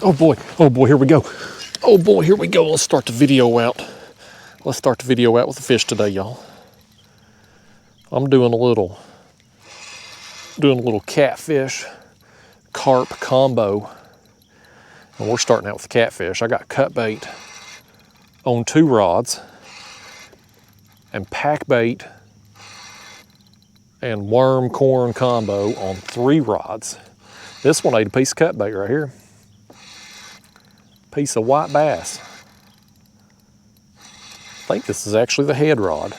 oh boy, here we go. Oh boy, here we go. Let's start the video out. Let's start the video out with the fish today, y'all. I'm doing a little catfish carp combo. And we're starting out with the catfish. I got cut bait on 2 rods and pack bait and worm corn combo on 3 rods. This one ate a piece of cut bait right here. Piece of white bass. I think this is actually the head rod.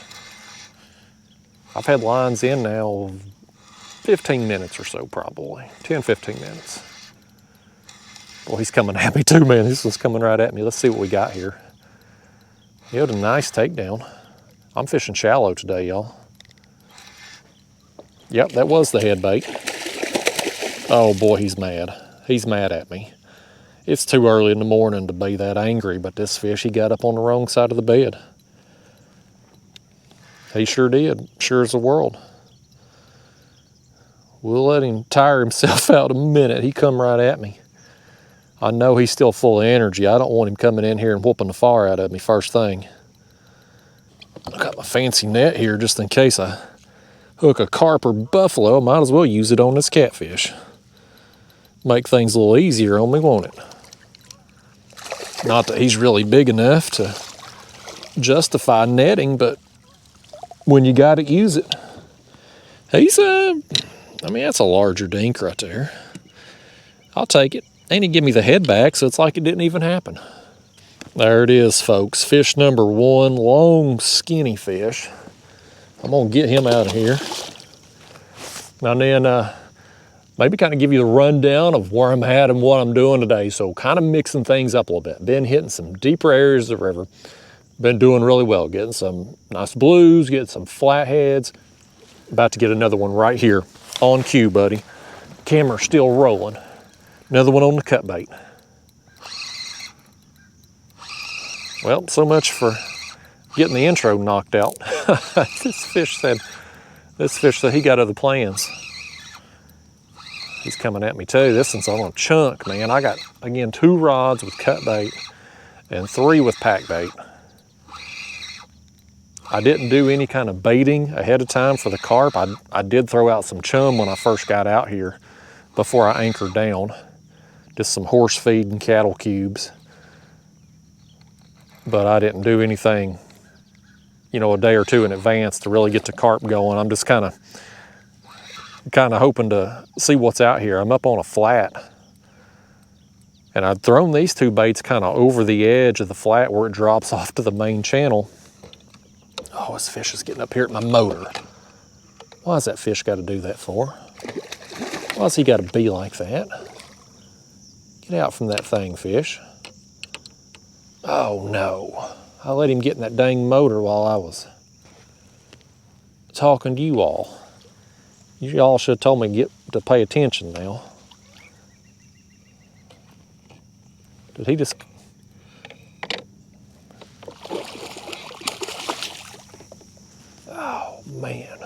I've had lines in now 15 minutes or so, probably 10, 15 minutes. Boy, he's coming at me too, man. This one's coming right at me. Let's see what we got here. He had a nice takedown. I'm fishing shallow today, y'all. Yep, that was the head bait. Oh boy, he's mad. He's mad at me. It's too early in the morning to be that angry, but this fish, he got up on the wrong side of the bed. He sure did, sure as the world. We'll let him tire himself out a minute. He come right at me. I know he's still full of energy. I don't want him coming in here and whooping the fire out of me first thing. I got my fancy net here just in case I hook a carp or buffalo. I might as well use it on this catfish. Make things a little easier on me, won't it? Not that he's really big enough to justify netting, but when you got to use it. He's I mean, that's a larger dink right there. I'll take it. And he give me the head back, so it's like it didn't even happen. There it is, folks. Fish number 1, long, skinny fish. I'm gonna get him out of here. And then maybe kind of give you the rundown of where I'm at and what I'm doing today. So kind of mixing things up a little bit. Been hitting some deeper areas of the river. Been doing really well, getting some nice blues, getting some flatheads. About to get another one right here on cue, buddy. Camera's still rolling. Another one on the cut bait. Well, so much for getting the intro knocked out. This fish said he got other plans. He's coming at me too. This one's on a chunk, man. I got, again, 2 rods with cut bait and 3 with pack bait. I didn't do any kind of baiting ahead of time for the carp. I did throw out some chum when I first got out here before I anchored down. Just some horse feed and cattle cubes. But I didn't do anything, you know, a day or 2 in advance to really get the carp going. I'm just kind of hoping to see what's out here. I'm up on a flat. And I'd thrown these 2 baits kind of over the edge of the flat where it drops off to the main channel. Oh, this fish is getting up here at my motor. Why's that fish got to do that for? Why's he got to be like that? Get out from that thing, fish. Oh no. I let him get in that dang motor while I was talking to you all. You all should have told me to pay attention now. Did he just... Oh man.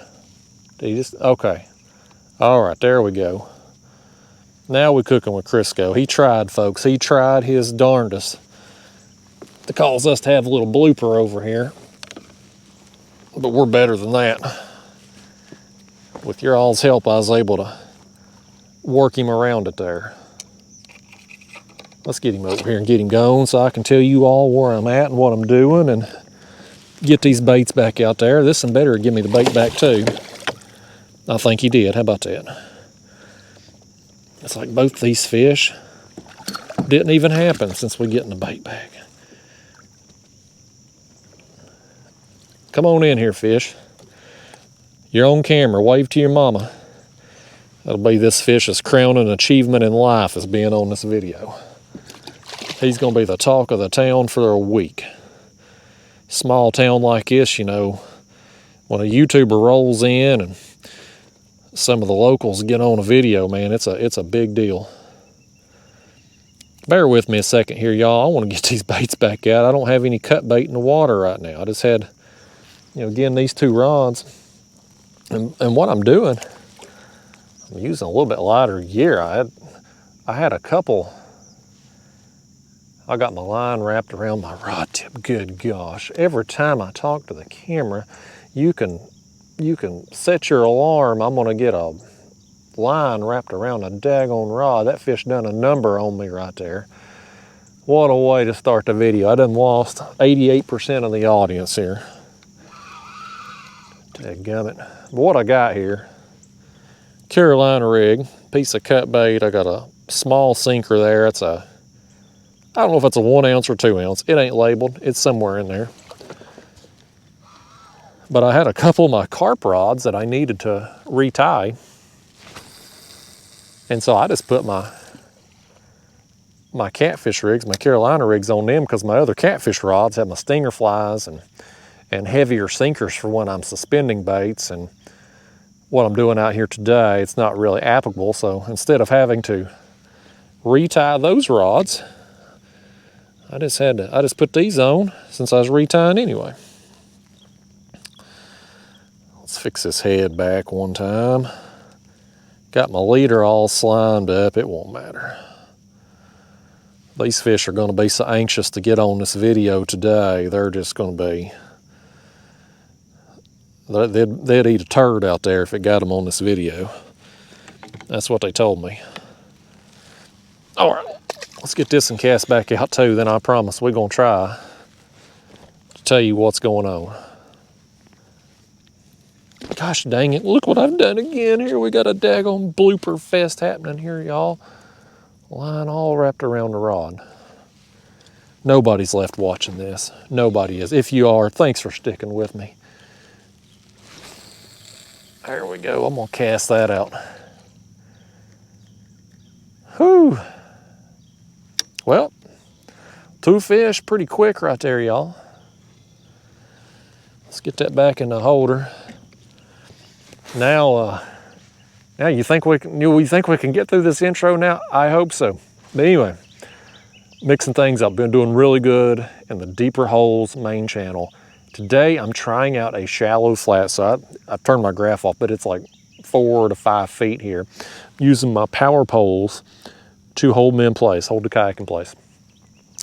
Did he just... Okay. All right, there we go. Now we're cooking with Crisco. He tried, folks. He tried his darndest to cause us to have a little blooper over here. But we're better than that. With your all's help, I was able to work him around it there. Let's get him over here and get him going so I can tell you all where I'm at and what I'm doing and get these baits back out there. This one better give me the bait back too. I think he did. How about that? It's like both these fish didn't even happen since we getting the bait back. Come on in here, fish. You're on camera. Wave to your mama. That'll be this fish's crowning achievement in life, is being on this video. He's going to be the talk of the town for a week. Small town like this, you know, when a YouTuber rolls in and some of the locals get on a video, man, it's a big deal. Bear with me a second here, y'all. I want to get these baits back out. I don't have any cut bait in the water right now. I just had, you know, again, these 2 rods. And what I'm doing, I'm using a little bit lighter gear. I had a couple I got my line wrapped around my rod tip. Good gosh. Every time I talk to the camera, you can set your alarm. I'm gonna get a line wrapped around a daggone rod. That fish done a number on me right there. What a way to start the video. I done lost 88% of the audience here. Dadgummit. What I got here, Carolina rig, piece of cut bait. I got a small sinker there. It's a, I don't know if it's a 1 ounce or 2 ounce. It ain't labeled. It's somewhere in there. But I had a couple of my carp rods that I needed to retie. And so I just put my catfish rigs, my Carolina rigs on them because my other catfish rods have my stinger flies and heavier sinkers for when I'm suspending baits. And what I'm doing out here today, it's not really applicable. So instead of having to retie those rods, I just put these on since I was retying anyway. Let's fix this head back one time. Got my leader all slimed up, it won't matter. These fish are gonna be so anxious to get on this video today, they're just gonna be, they'd eat a turd out there if it got them on this video. That's what they told me. All right, let's get this and cast back out too, then I promise we're gonna try to tell you what's going on. Gosh dang it, look what I've done again here. We got a daggone blooper fest happening here, y'all. Line all wrapped around the rod. Nobody's left watching this. Nobody is. If you are, thanks for sticking with me. There we go, I'm gonna cast that out. Whew. Well, 2 fish pretty quick right there, y'all. Let's get that back in the holder. Now you think we can get through this intro now? I hope so. But anyway, mixing things up. Been doing really good in the deeper holes main channel. Today I'm trying out a shallow flat. So I turned my graph off, but it's like 4 to 5 feet here. Using my power poles to hold me in place, hold the kayak in place.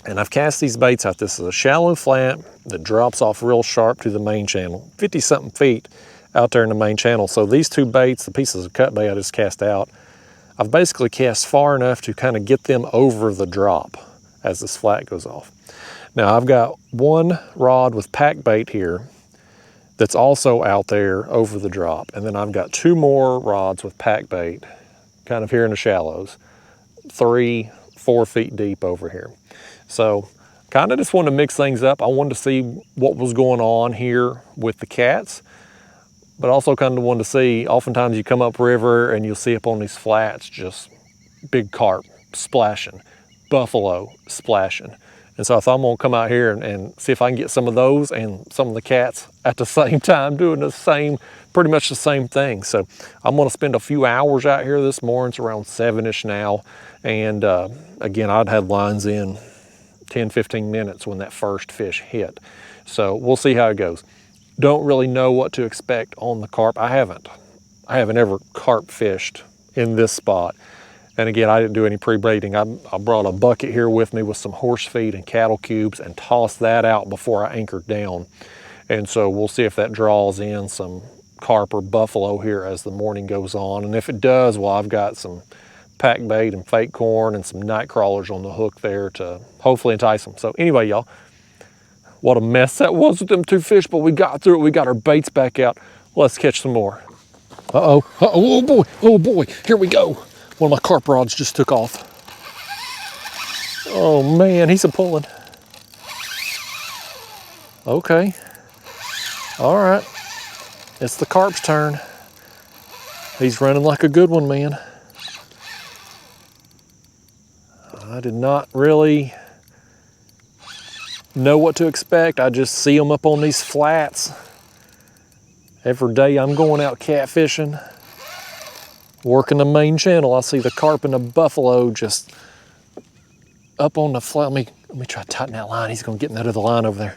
And I've cast these baits out. This is a shallow flat that drops off real sharp to the main channel, 50 something feet out there in the main channel. So these 2 baits, the pieces of cut bait I just cast out, I've basically cast far enough to kind of get them over the drop as this flat goes off. Now I've got 1 rod with pack bait here that's also out there over the drop. And then I've got 2 more rods with pack bait kind of here in the shallows, 3, 4 feet deep over here. So kind of just wanted to mix things up. I wanted to see what was going on here with the cats, but also kind of wanted to see, oftentimes you come up river and you'll see up on these flats just big carp splashing, buffalo splashing. And so I thought I'm gonna come out here and see if I can get some of those and some of the cats at the same time doing the same, pretty much the same thing. So I'm gonna spend a few hours out here this morning. It's around 7-ish now. And again, I'd had lines in 10, 15 minutes when that first fish hit. So we'll see how it goes. Don't really know what to expect on the carp. I haven't ever carp fished in this spot. And again, I didn't do any pre-baiting. I brought a bucket here with me with some horse feed and cattle cubes and tossed that out before I anchored down. And so we'll see if that draws in some carp or buffalo here as the morning goes on. And if it does, well, I've got some pack bait and fake corn and some night crawlers on the hook there to hopefully entice them. So anyway, y'all, what a mess that was with them 2 fish, but we got through it. We got our baits back out. Let's catch some more. Uh-oh, oh boy, here we go. One of my carp rods just took off. Oh man, he's a-pulling. Okay, all right, it's the carp's turn. He's running like a good one, man. I did not really know what to expect. I just see them up on these flats. Every day I'm going out catfishing, working the main channel. I see the carp and the buffalo just up on the flat. Let me try to tighten that line. He's gonna get in that other line over there.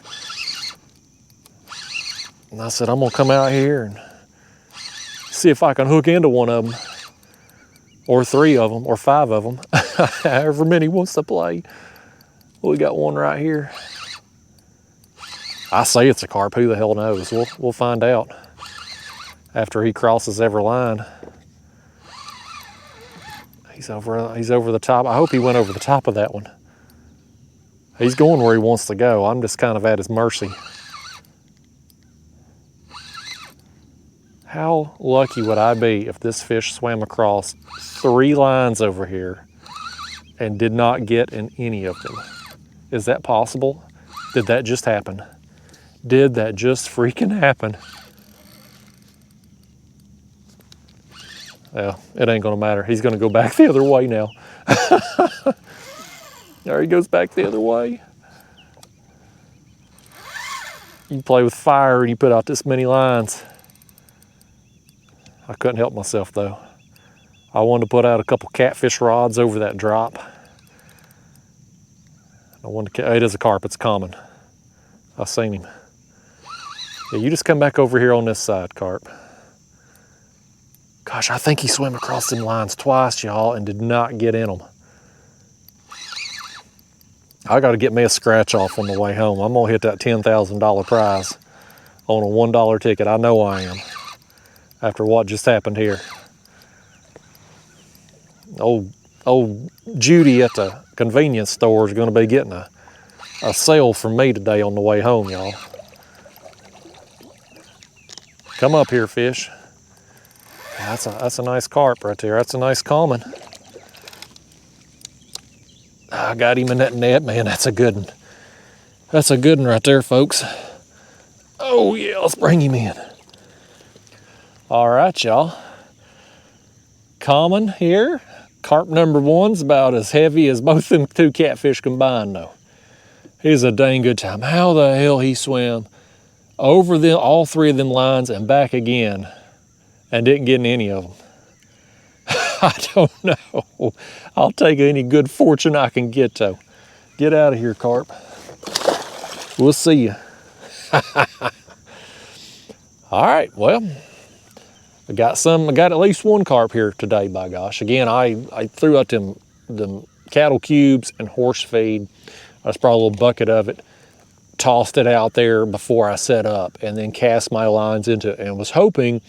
And I said, I'm gonna come out here and see if I can hook into one of them, or 3 of them, or 5 of them, however many wants to play. We got one right here. I say it's a carp. Who the hell knows? We'll find out after he crosses every line. He's over the top. I hope he went over the top of that one. He's going where he wants to go. I'm just kind of at his mercy. How lucky would I be if this fish swam across 3 lines over here and did not get in any of them? Is that possible? Did that just happen? Did that just freaking happen? Well, it ain't gonna matter. He's gonna go back the other way now. There he goes back the other way. You play with fire and you put out this many lines. I couldn't help myself though. I wanted to put out a couple catfish rods over that drop. It is a carp, it's common. I've seen him. Yeah, you just come back over here on this side, Carp. Gosh, I think he swam across them lines twice, y'all, and did not get in them. I gotta get me a scratch off on the way home. I'm gonna hit that $10,000 prize on a $1 ticket. I know I am, after what just happened here. Old Judy at the convenience store is gonna be getting a sale from me today on the way home, y'all. Come up here, fish. That's a nice carp right there. That's a nice common. I got him in that net, man. That's a good one. That's a good one right there, folks. Oh yeah, let's bring him in. All right, y'all. Common here. Carp number 1's about as heavy as both them 2 catfish combined, though. He's a dang good time. How the hell he swam over them, all 3 of them lines and back again, and didn't get in any of them? I don't know. I'll take any good fortune I can get, though. Get out of here, Carp. We'll see you. All right, well, I got at least 1 carp here today, by gosh. Again, I threw out them cattle cubes and horse feed. I just brought a little bucket of it, tossed it out there before I set up, and then cast my lines into it, and was hoping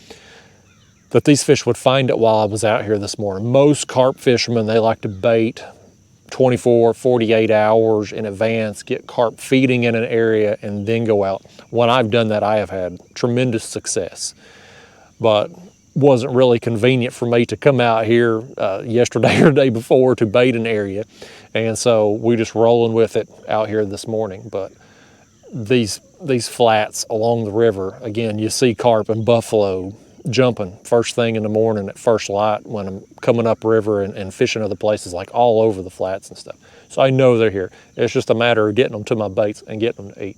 that these fish would find it while I was out here this morning. Most carp fishermen, they like to bait 24, 48 hours in advance, get carp feeding in an area, and then go out. When I've done that, I have had tremendous success. But wasn't really convenient for me to come out here yesterday or the day before to bait an area. And so we just rolling with it out here this morning. But these flats along the river, again, you see carp and buffalo jumping first thing in the morning at first light when I'm coming up river and fishing other places, like all over the flats and stuff. So I know they're here. It's just a matter of getting them to my baits and getting them to eat.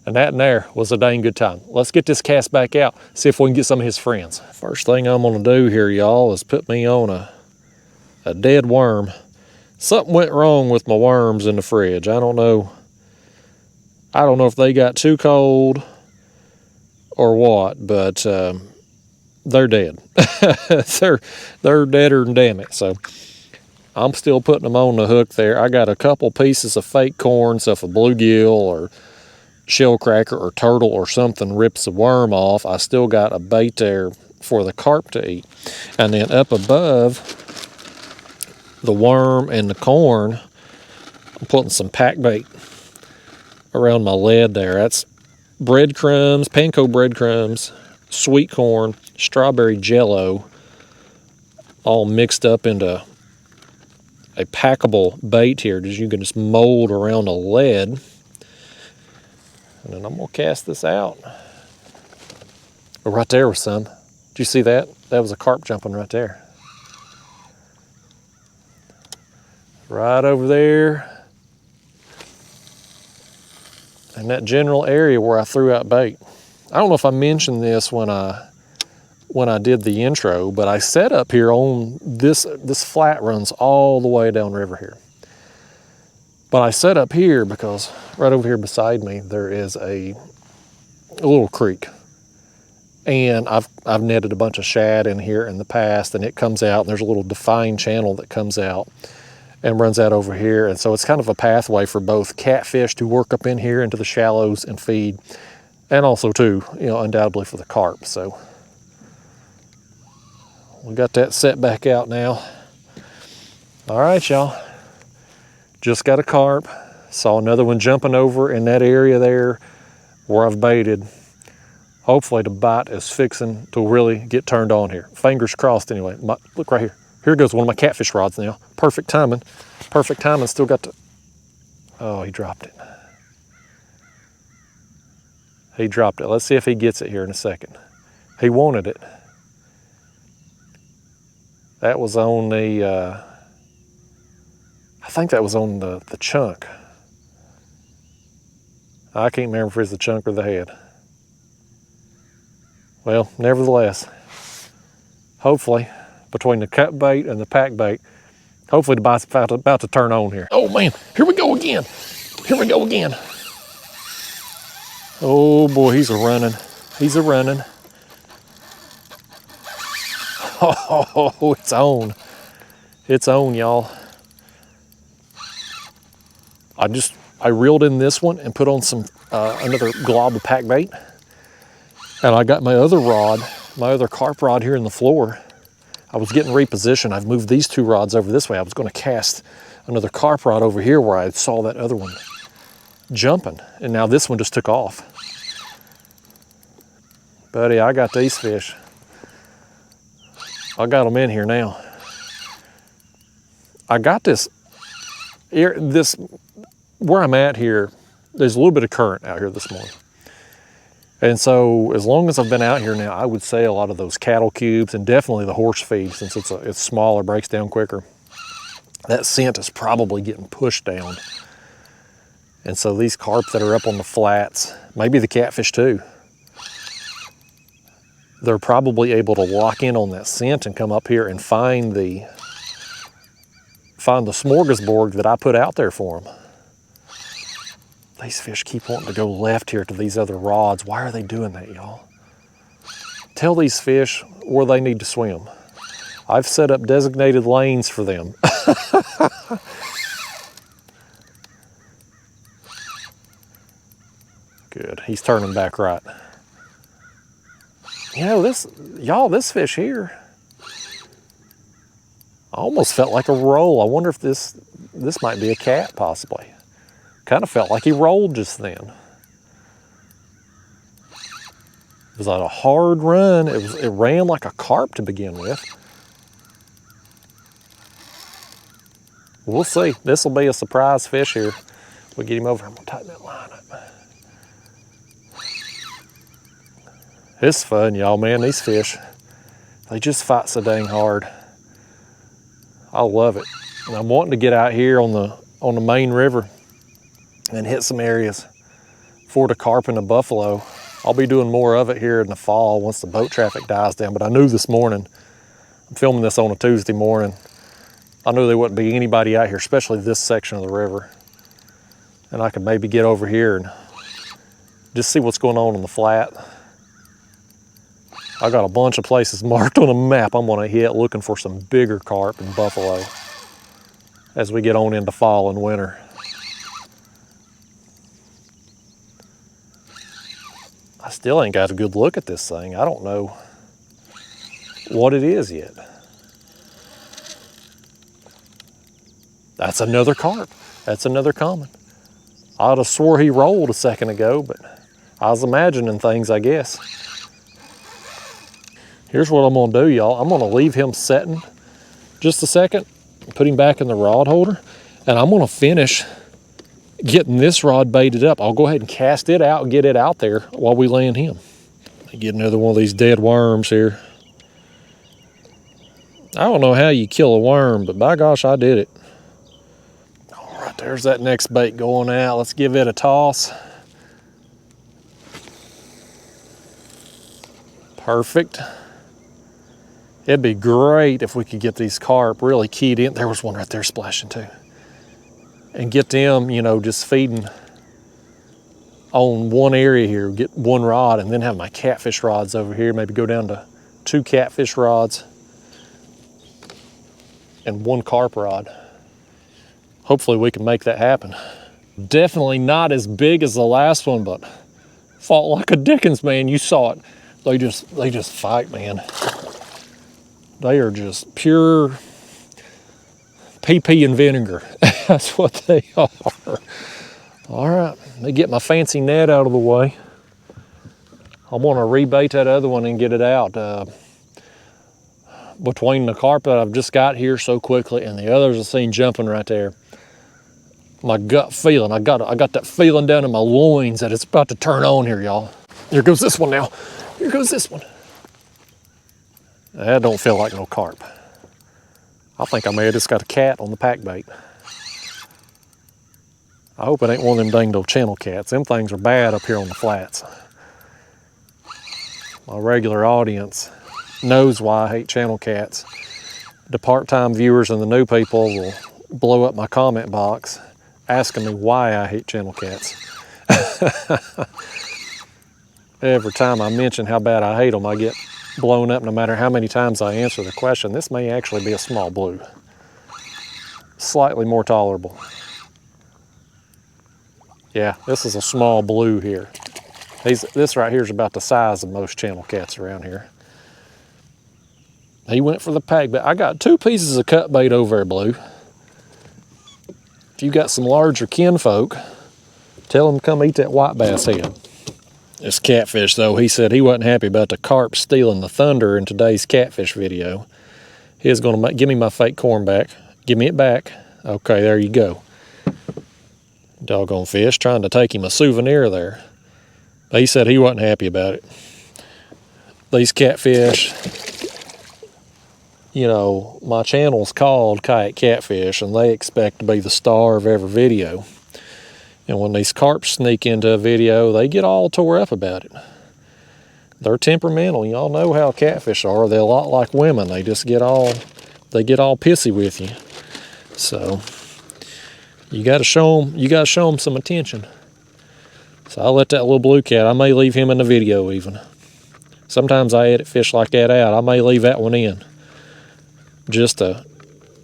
And that in there was a dang good time. Let's get this cast back out, see if we can get some of his friends. First thing I'm gonna do here, y'all, is put me on a dead worm. Something went wrong with my worms in the fridge. I don't know if they got too cold or what, but they're dead. they're deader than damn it. So I'm still putting them on the hook there. I got a couple pieces of fake corn, so if a bluegill or shell cracker or turtle or something rips the worm off, I still got a bait there for the carp to eat. And then up above the worm and the corn, I'm putting some pack bait around my lead there. That's breadcrumbs, panko breadcrumbs, sweet corn, strawberry jello, all mixed up into a packable bait here that you can just mold around a lead. And then I'm gonna cast this out. Oh, right there was some. Did you see that? That was a carp jumping right there. Right over there. In that general area where I threw out bait. I don't know if I mentioned this when I did the intro, but I set up here on this flat runs all the way down river here. But I set up here because right over here beside me there is a little creek, and I've netted a bunch of shad in here in the past, and it comes out, and there's a little defined channel that comes out, and runs out over here. And so it's kind of a pathway for both catfish to work up in here into the shallows and feed, and also too, you know, undoubtedly for the carp. So we got that set back out now. All right, y'all. Just got a carp. Saw another one jumping over in that area there where I've baited. Hopefully the bite is fixing to really get turned on here. Fingers crossed anyway. Look right here. Here goes one of my catfish rods now. Perfect timing. Perfect timing. Still got to... Oh, he dropped it. He dropped it. Let's see if he gets it here in a second. He wanted it. That was on the... I think that was on the chunk. I can't remember if it's the chunk or the head. Well, nevertheless, hopefully, between the cut bait and the pack bait, hopefully the bite's about to turn on here. Oh man, here we go again. Here we go again. Oh boy, he's a running. He's a running. Oh, it's on. It's on, y'all. I reeled in this one and put on some another glob of pack bait. And I got my other rod, my other carp rod here in the floor. I was getting repositioned. I've moved these two rods over this way. I was going to cast another carp rod over here where I saw that other one jumping. And now this one just took off. Buddy, I got these fish. I got them in here now. I got this where I'm at here, there's a little bit of current out here this morning. And so as long as I've been out here now, I would say a lot of those cattle cubes and definitely the horse feed, since it's smaller, breaks down quicker, that scent is probably getting pushed down. And so these carp that are up on the flats, maybe the catfish too, they're probably able to lock in on that scent and come up here and find the smorgasbord that I put out there for them. These fish keep wanting to go left here to these other rods. Why are they doing that, y'all? Tell these fish where they need to swim. I've set up designated lanes for them. Good, he's turning back right. You know, this fish here, I almost felt like a roll. I wonder if this might be a cat, possibly. Kind of felt like he rolled just then. It was like a hard run. It ran like a carp to begin with. We'll see. This will be a surprise fish here. We'll get him over. I'm gonna tighten that line up. It's fun, y'all, man. These fish, they just fight so dang hard. I love it. And I'm wanting to get out here on the main river and hit some areas for the carp and the buffalo. I'll be doing more of it here in the fall once the boat traffic dies down. But I knew this morning, I'm filming this on a Tuesday morning, I knew there wouldn't be anybody out here, especially this section of the river. And I could maybe get over here and just see what's going on the flat. I got a bunch of places marked on a map I'm gonna hit looking for some bigger carp and buffalo as we get on into fall and winter. I still ain't got a good look at this thing. I don't know what it is yet. That's another carp. That's another common. I'd have swore he rolled a second ago, but I was imagining things, I guess. Here's what I'm gonna do, y'all. I'm gonna leave him setting just a second, put him back in the rod holder, and I'm gonna finish getting this rod baited up. I'll go ahead and cast it out and get it out there while we land him. Get another one of these dead worms here. I don't know how you kill a worm, but by gosh, I did it. All right, there's that next bait going out. Let's give it a toss. Perfect. It'd be great if we could get these carp really keyed in. There was one right there splashing too. And get them, you know, just feeding on one area here, get one rod, and then have my catfish rods over here, maybe go down to 2 catfish rods and 1 carp rod. hopefully we can make that happen. Definitely not as big as the last one, but fought like a Dickens, man. You saw it. They just fight, man. They are just pure pee and vinegar. That's what they are. All right, let me get my fancy net out of the way. I want to rebait that other one and get it out. Between the carp that I've just got here so quickly and the others I've seen jumping right there, my gut feeling, I got that feeling down in my loins that it's about to turn on here, y'all. Here goes this one now. Here goes this one. That don't feel like no carp. I think I may have just got a cat on the pack bait. I hope it ain't one of them dang old channel cats. Them things are bad up here on the flats. My regular audience knows why I hate channel cats. The part-time viewers and the new people will blow up my comment box asking me why I hate channel cats. Every time I mention how bad I hate them, I get blown up no matter how many times I answer the question. This may actually be a small blue. Slightly more tolerable. Yeah, this is a small blue here. This right here is about the size of most channel cats around here. He went for the pack bait. I got 2 pieces of cut bait over there, Blue. If you got some larger kinfolk, tell them to come eat that white bass head. This catfish, though, he said he wasn't happy about the carp stealing the thunder in today's catfish video. He was going to give me my fake corn back. Give me it back. Okay, there you go. Doggone fish trying to take him a souvenir there. But he said he wasn't happy about it. These catfish, you know, my channel's called Kayak Catfish, and they expect to be the star of every video. And when these carps sneak into a video, they get all tore up about it. They're temperamental. Y'all know how catfish are. They're a lot like women. They just get all pissy with you. So you got to show them some attention. So I'll let that little blue cat, I may leave him in the video even. Sometimes I edit fish like that out. I may leave that one in. Just to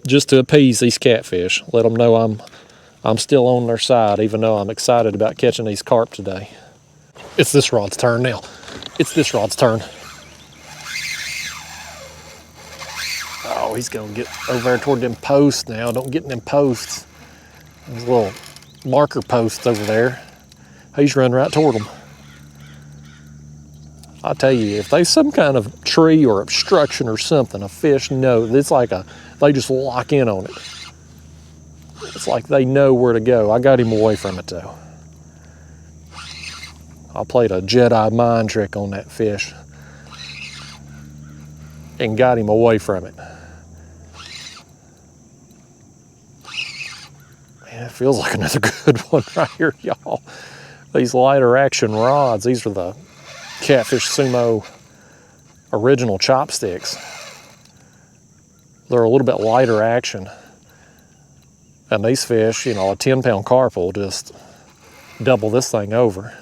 appease these catfish. Let them know I'm still on their side, even though I'm excited about catching these carp today. It's this rod's turn now. It's this rod's turn. Oh, he's gonna get over there toward them posts now. Don't get in them posts. There's little marker posts over there. He's running right toward them. I tell you, if there's some kind of tree or obstruction or something, a fish knows. It's like they just lock in on it. It's like they know where to go. I got him away from it though. I played a Jedi mind trick on that fish and got him away from it. Man, it feels like another good one right here, y'all. These lighter action rods, these are the Catfish Sumo original chopsticks. They're a little bit lighter action. And these fish, you know, a 10-pound carp will just double this thing over.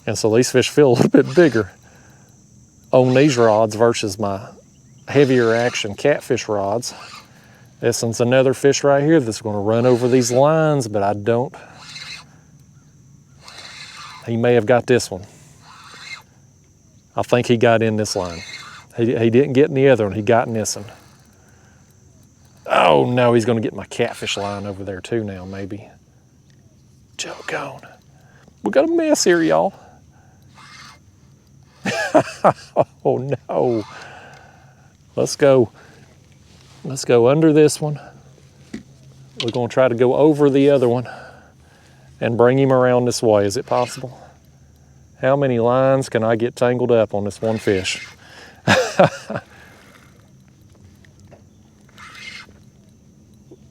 And so these fish feel a little bit bigger on these rods versus my heavier action catfish rods. This one's another fish right here that's going to run over these lines, but I don't. He may have got this one. I think he got in this line. He didn't get in the other one, he got in this one. Oh no, he's gonna get my catfish line over there too now, maybe. Joke-on. We got a mess here, y'all. Oh no. Let's go under this one. We're gonna try to go over the other one and bring him around this way. Is it possible? How many lines can I get tangled up on this one fish?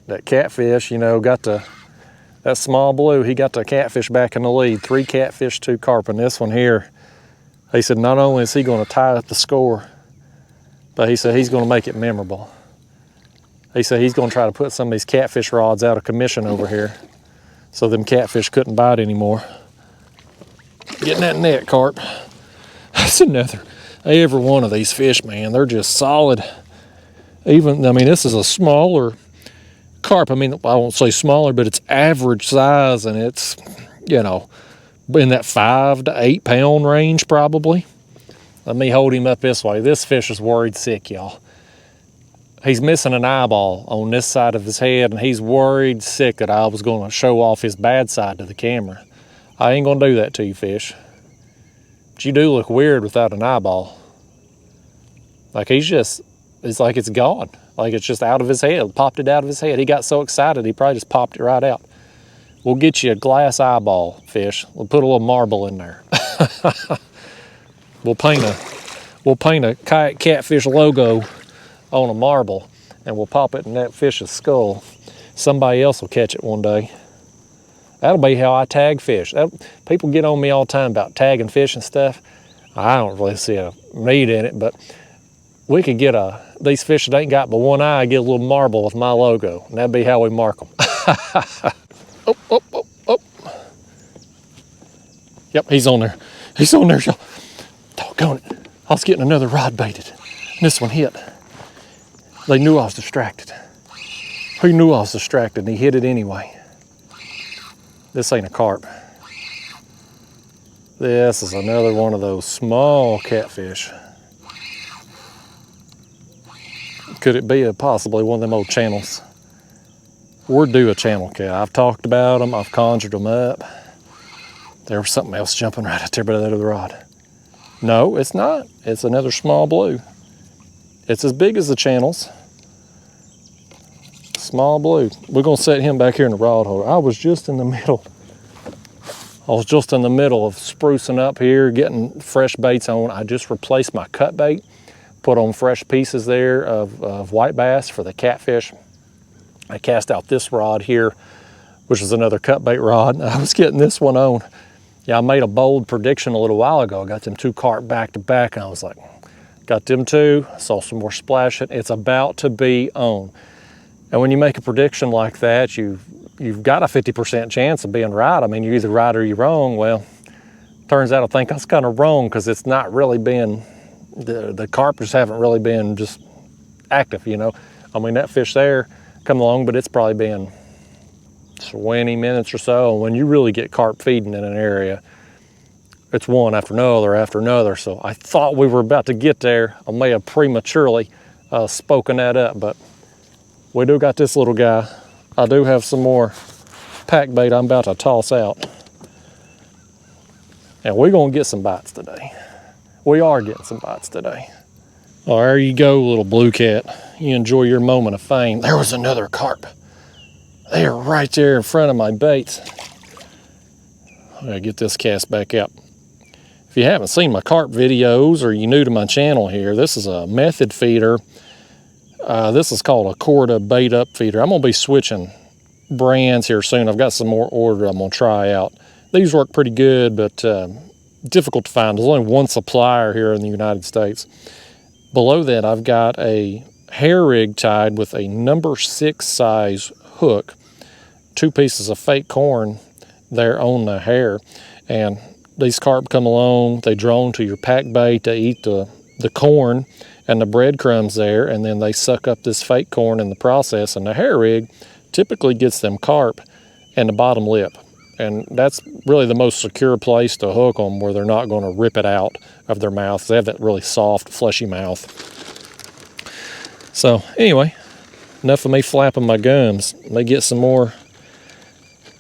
That catfish, you know, that small blue, he got the catfish back in the lead. 3 catfish, 2 carp. And this one here, he said not only is he going to tie up the score, but he said he's going to make it memorable. He said he's going to try to put some of these catfish rods out of commission over here so them catfish couldn't bite anymore. Getting that net, carp. That's another. Every one of these fish, man, they're just solid. Even, I mean, this is a smaller carp. I mean, I won't say smaller, but it's average size, and it's, you know, in that 5 to 8 pound range probably. Let me hold him up this way. This fish is worried sick, y'all. He's missing an eyeball on this side of his head, and he's worried sick that I was going to show off his bad side to the camera. I ain't going to do that to you, fish. But you do look weird without an eyeball. Like it's like it's gone. Like it's just out of his head, popped it out of his head. He got so excited, he probably just popped it right out. We'll get you a glass eyeball, fish. We'll put a little marble in there. We'll paint a Kayak Catfish logo on a marble, and we'll pop it in that fish's skull. Somebody else will catch it one day. That'll be how I tag fish. People get on me all the time about tagging fish and stuff. I don't really see a need in it, but we could get these fish that ain't got but one eye, get a little marble with my logo, and that'd be how we mark them. Oh. Yep, he's on there. He's on there, y'all. Doggone it. I was getting another rod baited. And this one hit. They knew I was distracted. He knew I was distracted, and he hit it anyway. This ain't a carp. This is another one of those small catfish. Could it be possibly one of them old channels? We're due a channel cat. I've talked about them. I've conjured them up. There was something else jumping right out there by the other rod. No, it's not. It's another small blue. It's as big as the channels. Small blue. We're going to set him back here in the rod holder. I was just in the middle of sprucing up here, getting fresh baits on. I just replaced my cut bait, put on fresh pieces there of white bass for the catfish. I cast out this rod here, which is another cut bait rod. I was getting this one on. Yeah, I made a bold prediction a little while ago. I got them 2 carp back to back, and I was like, got them 2, saw some more splashing. It's about to be on. And when you make a prediction like that, you've got a 50% chance of being right. I mean, you're either right or you're wrong. Well, turns out I think I was kind of wrong, because it's not really been, the carp just haven't really been just active, you know. I mean, that fish there come along, but it's probably been 20 minutes or so. And when you really get carp feeding in an area, it's one after another. So I thought we were about to get there. I may have prematurely spoken that up, but we do got this little guy. I do have some more pack bait I'm about to toss out. And we're gonna get some bites today. We are getting some bites today. Oh, there you go, little blue cat. You enjoy your moment of fame. There was another carp. They're right there in front of my baits. I gotta get this cast back out. If you haven't seen my carp videos, or you're new to my channel here, this is a method feeder. This is called a Corda bait up feeder. I'm gonna be switching brands here soon. I've got some more ordered I'm gonna try out. These work pretty good, but difficult to find. There's only one supplier here in the United States. Below that, I've got a hair rig tied with a number 6 size hook, 2 pieces of fake corn there on the hair, and these carp come along, they draw to your pack bait, they eat the corn and the breadcrumbs there, and then they suck up this fake corn in the process, and the hair rig typically gets them carp and the bottom lip. And that's really the most secure place to hook them, where they're not going to rip it out of their mouth. They have that really soft, fleshy mouth. So anyway, enough of me flapping my gums. Let me get some more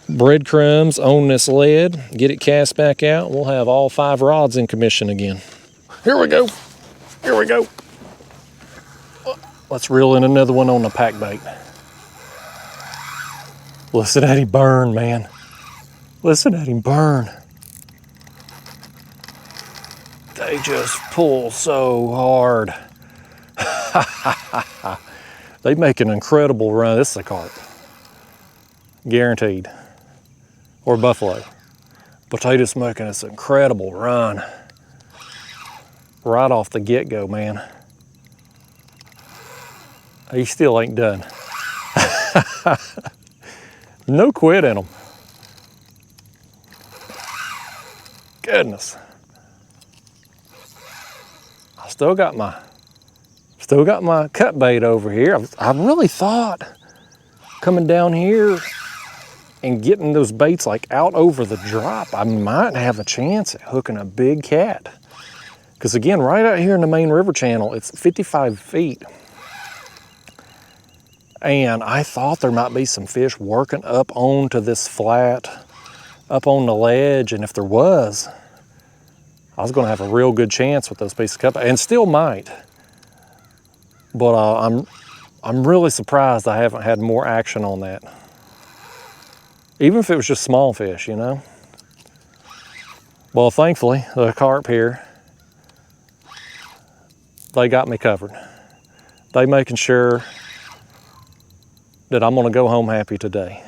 breadcrumbs on this lead, get it cast back out. We'll have all 5 rods in commission again. Here we go. Here we go. Let's reel in another one on the pack bait. Listen at him burn, man. Listen at him burn. They just pull so hard. They make an incredible run. This is a carp. Guaranteed. Or buffalo. But they just making this incredible run. Right off the get-go, man. He still ain't done. No quit in them. Goodness. I still got my cut bait over here. I really thought coming down here and getting those baits like out over the drop, I might have a chance at hooking a big cat. Because again, right out here in the main river channel, it's 55 feet. And I thought there might be some fish working up onto this flat, up on the ledge. And if there was, I was gonna have a real good chance with those pieces of cut, and still might. But I'm really surprised I haven't had more action on that. Even if it was just small fish, you know? Well, thankfully, the carp here, they got me covered. They making sure that I'm gonna go home happy today.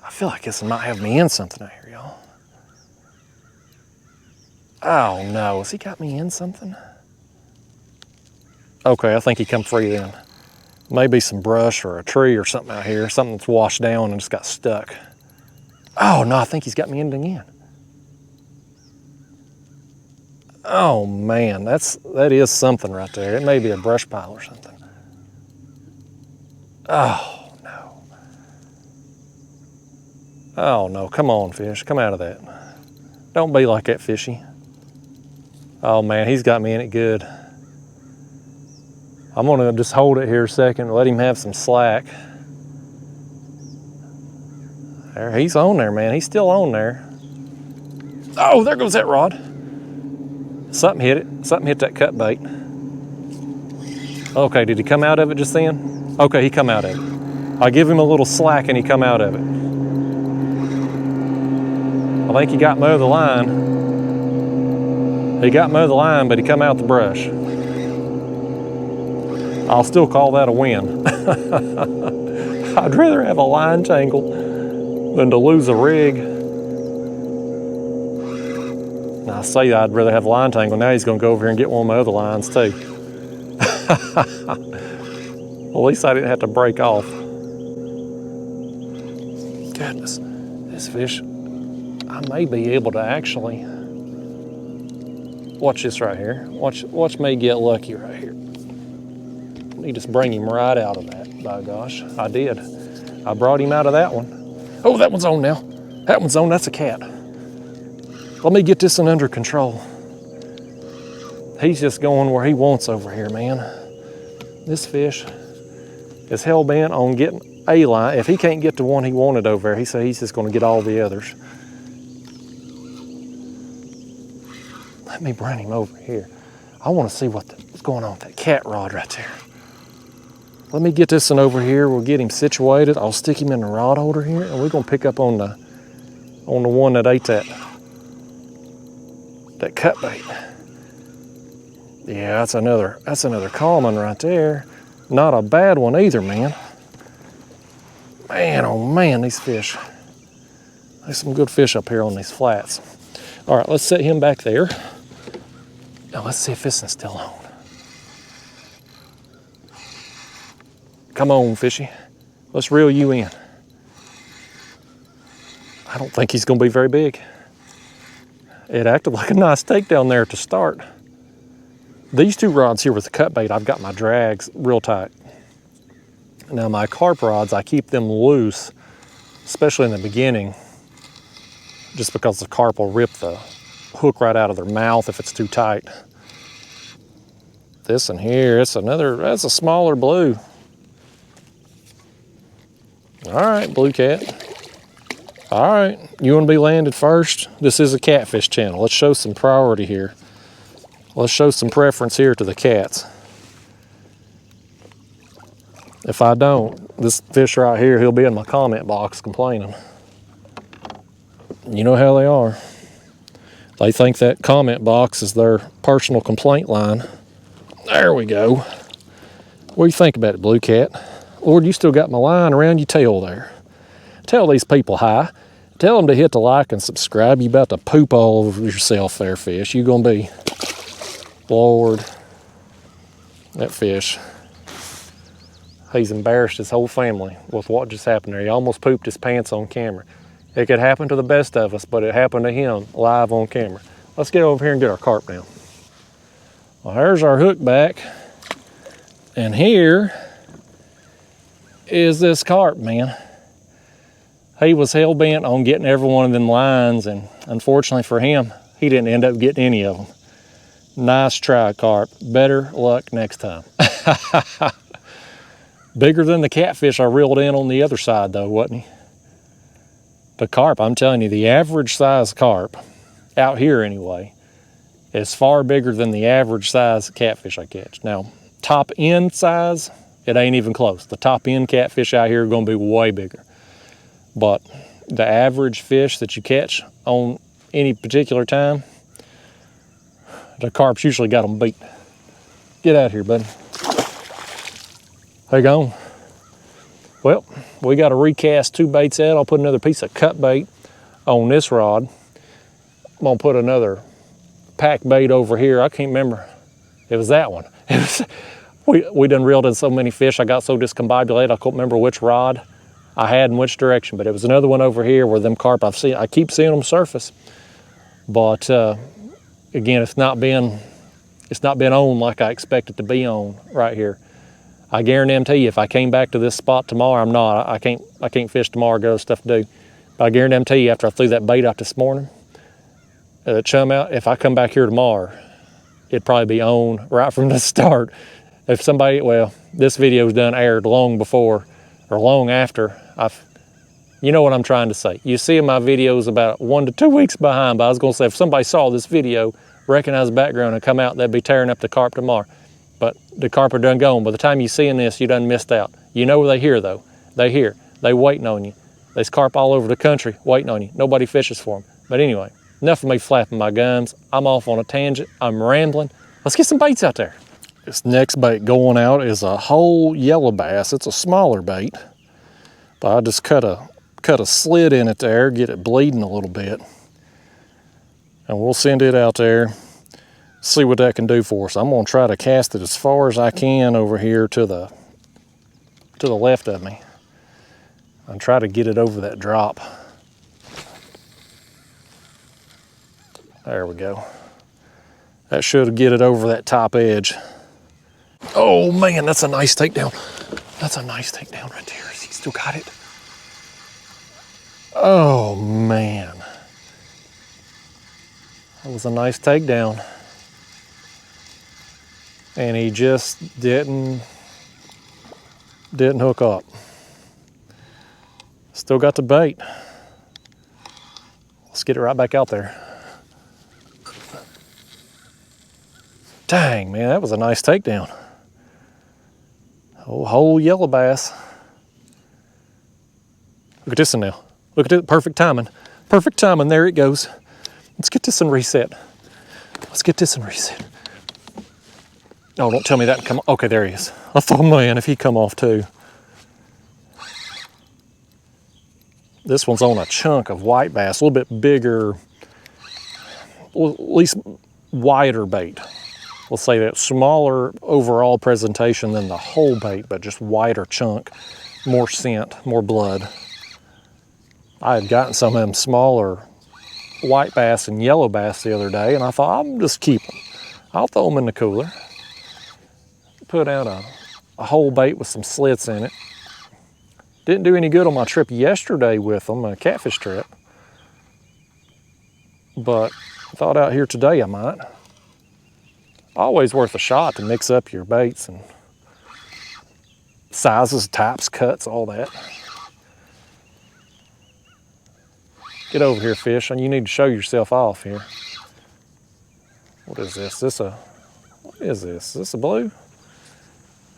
I feel like this might have me in something out here, y'all. Oh no, has he got me in something? Okay, I think he come free then. Maybe some brush or a tree or something out here, something that's washed down and just got stuck. Oh no, I think he's got me in again. Oh man, that is something right there. It may be a brush pile or something. Oh no. Oh no, come on fish, come out of that. Don't be like that, fishy. Oh man, he's got me in it good. I'm gonna just hold it here a second, let him have some slack. There, he's on there, man, he's still on there. Oh, there goes that rod. Something hit it, something hit that cut bait. Okay, did he come out of it just then? Okay, he come out of it. I give him a little slack and he come out of it. I think he got me over the line. He got me over the line, but he come out the brush. I'll still call that a win. I'd rather have a line tangle than to lose a rig. And I say I'd rather have a line tangle. Now he's gonna go over here and get one of my other lines too. Well, at least I didn't have to break off. Goodness, this fish, I may be able to actually, watch this right here. Watch me get lucky right here. You just bring him right out of that, by gosh. I did. I brought him out of that one. Oh, that one's on now. That one's on, that's a cat. Let me get this one under control. He's just going where he wants over here, man. This fish is hell-bent on getting a line. If he can't get the one he wanted over there, he said he's just gonna get all the others. Let me bring him over here. I wanna see what's going on with that cat rod right there. Let me get this one over here. We'll get him situated. I'll stick him in the rod holder here, and we're gonna pick up on the one that ate that cut bait. Yeah, that's another common right there. Not a bad one either, man. Man, oh man, these fish. There's some good fish up here on these flats. All right, let's set him back there. Now let's see if this one's still on. Come on, fishy. Let's reel you in. I don't think he's gonna be very big. It acted like a nice takedown there to start. These two rods here with the cut bait, I've got my drags real tight. Now my carp rods, I keep them loose, especially in the beginning, just because the carp will rip the hook right out of their mouth if it's too tight. This one here, that's a smaller blue. All right, blue cat. All right, you want to be landed first? This is a catfish channel. Let's show some priority here. Let's show some preference here to the cats. If I don't, this fish right here, he'll be in my comment box complaining. You know how they are. They think that comment box is their personal complaint line. There we go. What do you think about it, blue cat? Lord, you still got my line around your tail there. Tell these people hi. Tell them to hit the like and subscribe. You about to poop all over yourself there, fish. You gonna be, Lord, that fish. He's embarrassed his whole family with what just happened there. He almost pooped his pants on camera. It could happen to the best of us, but it happened to him live on camera. Let's get over here and get our carp now. Well, here's our hook back. And here is this carp, man. He was hell-bent on getting every one of them lines, and unfortunately for him, he didn't end up getting any of them. Nice try, Carp. Better luck next time. Bigger than the catfish I reeled in on the other side, though, wasn't he? The carp, I'm telling you, the average size carp, out here anyway, is far bigger than the average size catfish I catch. Now, top end size, it ain't even close. The top end catfish out here are going to be way bigger. But the average fish that you catch on any particular time, the carp's usually got them beat. Get out of here, buddy. How you going? Well, we got to recast 2 baits out. I'll put another piece of cut bait on this rod. I'm gonna put another pack bait over here. I can't remember. It was that one. We done reeled in so many fish. I got so discombobulated I couldn't remember which rod I had in which direction. But it was another one over here where them carp I keep seeing them surface. But again, it's not been on like I expect it to be on right here. I guarantee you, if I came back to this spot tomorrow, I can't fish tomorrow, got other stuff to do. But I guarantee you, after I threw that bait out this morning, chum out, if I come back here tomorrow, it'd probably be on right from the start. If somebody, well, this video's done aired long before or long after you know what I'm trying to say. You see my videos about 1 to 2 weeks behind, but I was gonna say, if somebody saw this video, recognize the background and come out, they'd be tearing up the carp tomorrow. But the carp are done gone. By the time you seeing this, you done missed out. You know where they here though. They here. They waiting on you. There's carp all over the country waiting on you. Nobody fishes for them. But anyway, enough of me flapping my gums. I'm off on a tangent. I'm rambling. Let's get some baits out there. This next bait going out is a whole yellow bass. It's a smaller bait, but I just cut a slit in it there, get it bleeding a little bit, and we'll send it out there. See what that can do for us. I'm gonna try to cast it as far as I can over here to the left of me and try to get it over that drop. There we go. That should get it over that top edge. Oh man, that's a nice takedown. That's a nice takedown right there. He still got it. Oh man. That was a nice takedown. And he just didn't hook up. Still got the bait. Let's get it right back out there. Dang, man, that was a nice takedown. Oh, whole yellow bass. Look at this one now. Look at it, perfect timing. Perfect timing, there it goes. Let's get this one reset. Let's get this one reset. Oh, don't tell me that come. Okay, there he is. I thought, man, if he come off too. This one's on a chunk of white bass, a little bit bigger, well, at least wider bait. We'll say that smaller overall presentation than the whole bait, but just wider chunk, more scent, more blood. I had gotten some of them smaller white bass and yellow bass the other day, and I thought, I'll just keep them. I'll throw them in the cooler. Put out a whole bait with some slits in it. Didn't do any good on my trip yesterday with them, a catfish trip. But I thought out here today I might. Always worth a shot to mix up your baits and sizes, types, cuts, all that. Get over here, fish, and you need to show yourself off here. What is this? What is this? Is this a blue?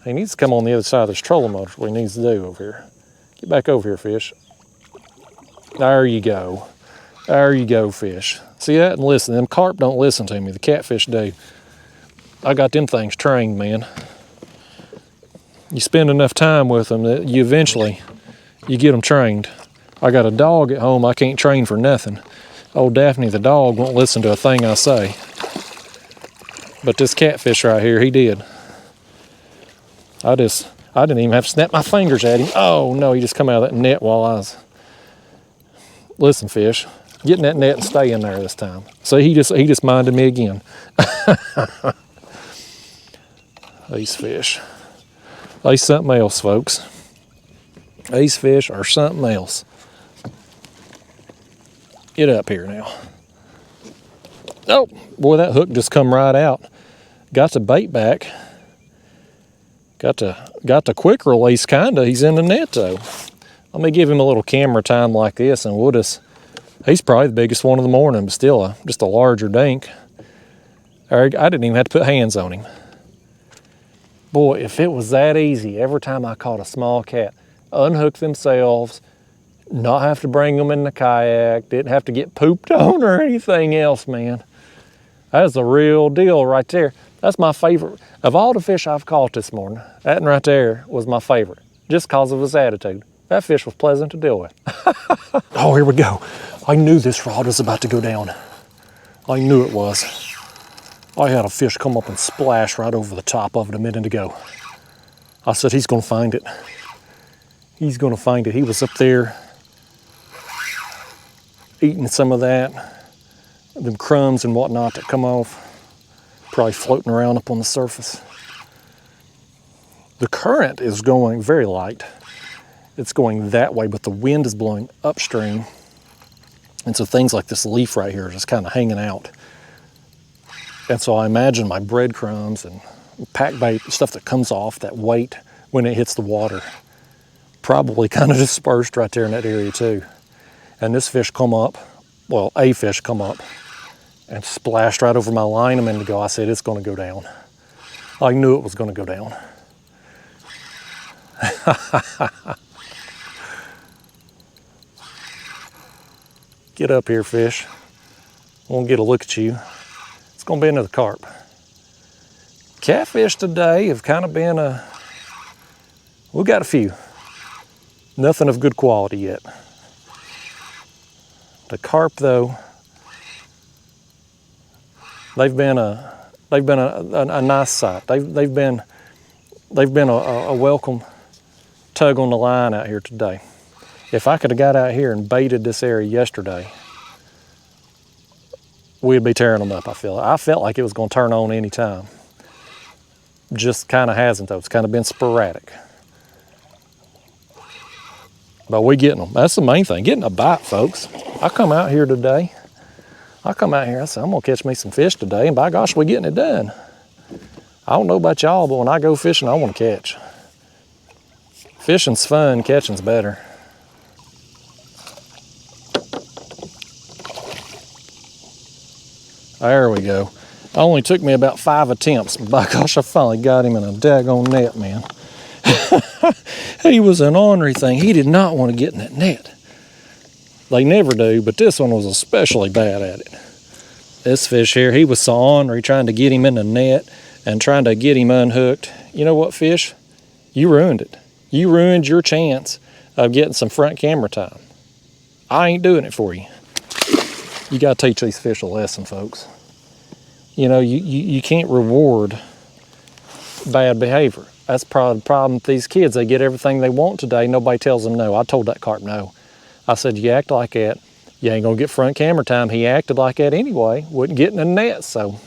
He needs to come on the other side of this trolling motor. What he needs to do over here. Get back over here, fish. There you go. There you go, fish. See that? And listen, them carp don't listen to me. The catfish do. I got them things trained, man. You spend enough time with them that you eventually get them trained. I got a dog at home I can't train for nothing. Old Daphne the dog won't listen to a thing I say. But this catfish right here, he did. I didn't even have to snap my fingers at him. Oh no, he just come out of that net while I was. Listen, fish, get in that net and stay in there this time. So he just minded me again. These fish. They something else, folks. These fish are something else. Get up here now. Oh, boy, that hook just come right out. Got the bait back. Got the quick release, kinda. He's in the net though. Let me give him a little camera time like this, and we'll just, he's probably the biggest one of the morning, but still just a larger dink. I didn't even have to put hands on him. Boy, if it was that easy, every time I caught a small cat, unhook themselves, not have to bring them in the kayak, didn't have to get pooped on or anything else, man. That's the real deal right there. That's my favorite. Of all the fish I've caught this morning, that one right there was my favorite, just because of his attitude. That fish was pleasant to deal with. Oh, here we go. I knew this rod was about to go down. I knew it was. I had a fish come up and splash right over the top of it a minute ago. I said, he's gonna find it. He's gonna find it. He was up there eating some of that, them crumbs and whatnot that come off, probably floating around up on the surface. The current is going very light. It's going that way, but the wind is blowing upstream. And so things like this leaf right here are just kind of hanging out. And so I imagine my breadcrumbs and pack bait, stuff that comes off, that weight when it hits the water, probably kind of dispersed right there in that area too. And this fish come up, well, a fish come up and splashed right over my line a minute ago. I said, it's gonna go down. I knew it was gonna go down. Get up here, fish. I want to get a look at you. It's going to be another carp. Catfish today have kind of been we've got a few. Nothing of good quality yet. The carp, though, they've been a nice sight. They've been a welcome tug on the line out here today. If I could have got out here and baited this area yesterday, we'd be tearing them up, I feel. I felt like it was going to turn on any time. Just kind of hasn't, though. It's kind of been sporadic. But we getting them. That's the main thing, getting a bite, folks. I come out here today. I said, I'm going to catch me some fish today, and by gosh, we getting it done. I don't know about y'all, but when I go fishing, I want to catch. Fishing's fun, catching's better. There we go. It only took me about 5 attempts. By gosh, I finally got him in a daggone net, man. He was an ornery thing. He did not want to get in that net. They never do, but this one was especially bad at it. This fish here, he was so ornery trying to get him in the net and trying to get him unhooked. You know what, fish? You ruined it. You ruined your chance of getting some front camera time. I ain't doing it for you. You got to teach these fish a lesson, folks. You know, you can't reward bad behavior. That's probably the problem with these kids. They get everything they want today. Nobody tells them no. I told that carp no. I said, you act like that, you ain't going to get front camera time. He acted like that anyway. Wouldn't get in the net, so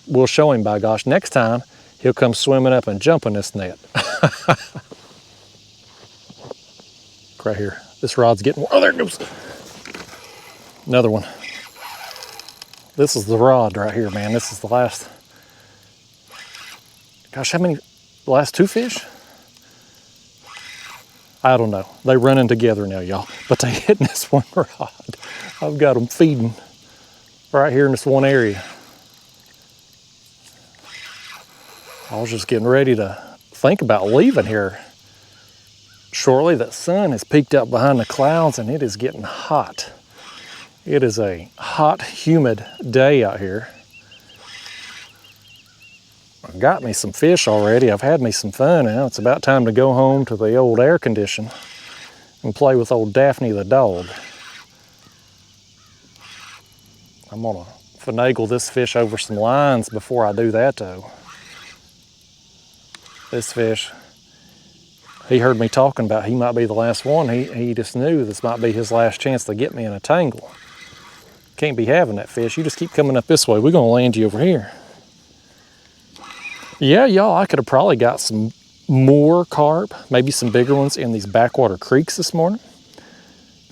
we'll show him, by gosh. Next time, he'll come swimming up and jump in this net. Right here. This rod's getting, oh, there it goes. Another one. This is the rod right here, man. This is the last, gosh, how many, the last 2 fish? I don't know. They running together now, y'all. But they hitting this one rod. I've got them feeding right here in this one area. I was just getting ready to think about leaving here shortly. That sun has peeked up behind the clouds and it is getting hot. It is a hot, humid day out here. I've got me some fish already. I've had me some fun now. It's about time to go home to the old air condition and play with old Daphne the dog. I'm gonna finagle this fish over some lines before I do that though. This fish, he heard me talking about he might be the last one. He just knew this might be his last chance to get me in a tangle. Can't be having that fish. You just keep coming up this way. We're gonna land you over here. Yeah, y'all, I could have probably got some more carp, maybe some bigger ones in these backwater creeks this morning.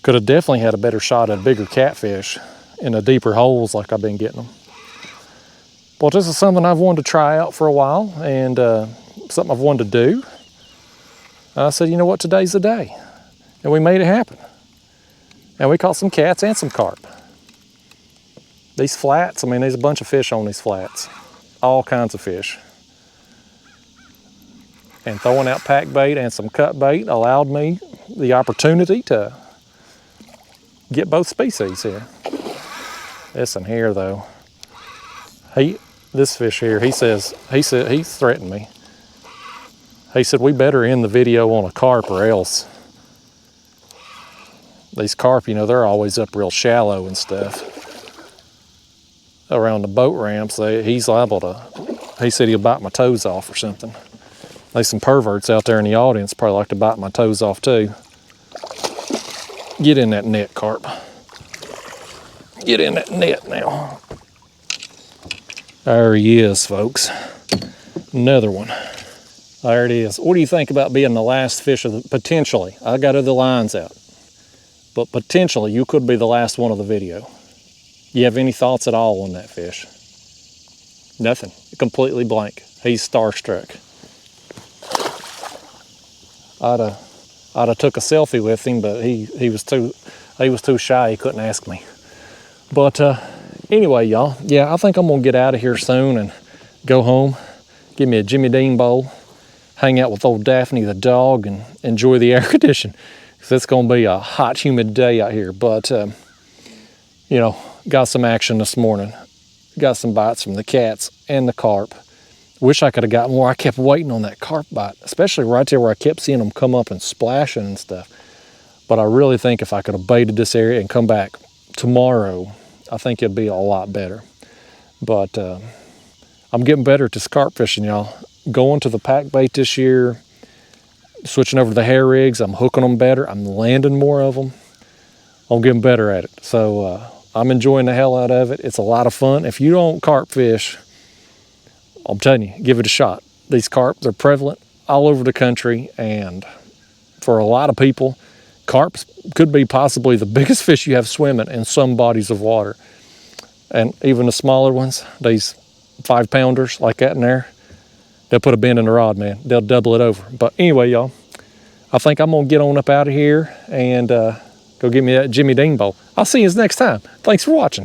Could have definitely had a better shot at bigger catfish in the deeper holes like I've been getting them. Well, this is something I've wanted to try out for a while, and something I've wanted to do. I said, you know what, today's the day. And we made it happen. And we caught some cats and some carp. These flats, I mean, there's a bunch of fish on these flats. All kinds of fish. And throwing out pack bait and some cut bait allowed me the opportunity to get both species here. Listen here though. This fish here, he threatened me. He said, we better end the video on a carp or else. These carp, you know, they're always up real shallow and stuff. Around the boat ramps, he's liable to, he said he'll bite my toes off or something. There's some perverts out there in the audience probably like to bite my toes off too. Get in that net, carp. Get in that net now. There he is, folks. Another one. There it is. What do you think about being the last fish of the, potentially? I got other lines out. But potentially you could be the last one of the video. You have any thoughts at all on that fish? Nothing. Completely blank. He's starstruck. I'd have took a selfie with him, but he was too shy. He couldn't ask me. But anyway, y'all, yeah, I think I'm gonna get out of here soon and go home, give me a Jimmy Dean bowl, hang out with old Daphne the dog, and enjoy the air conditioning. Because it's gonna be a hot, humid day out here. But you know, got some action this morning. Got some bites from the cats and the carp. Wish I could have got more. I kept waiting on that carp bite, especially right there where I kept seeing them come up and splashing and stuff. But I really think if I could have baited this area and come back tomorrow, I think it'd be a lot better. But I'm getting better at this carp fishing, y'all. Going to the pack bait this year, switching over to the hair rigs, I'm hooking them better. I'm landing more of them. I'm getting better at it. So I'm enjoying the hell out of it. It's a lot of fun. If you don't carp fish, I'm telling you, give it a shot. These carp, they're prevalent all over the country, and for a lot of people, carp could be possibly the biggest fish you have swimming in some bodies of water. And even the smaller ones, these 5-pounders like that in there, they'll put a bend in the rod, man. They'll double it over. But anyway, y'all, I think I'm gonna get on up out of here and go get me that Jimmy Dean bowl. I'll see you next time. Thanks for watching.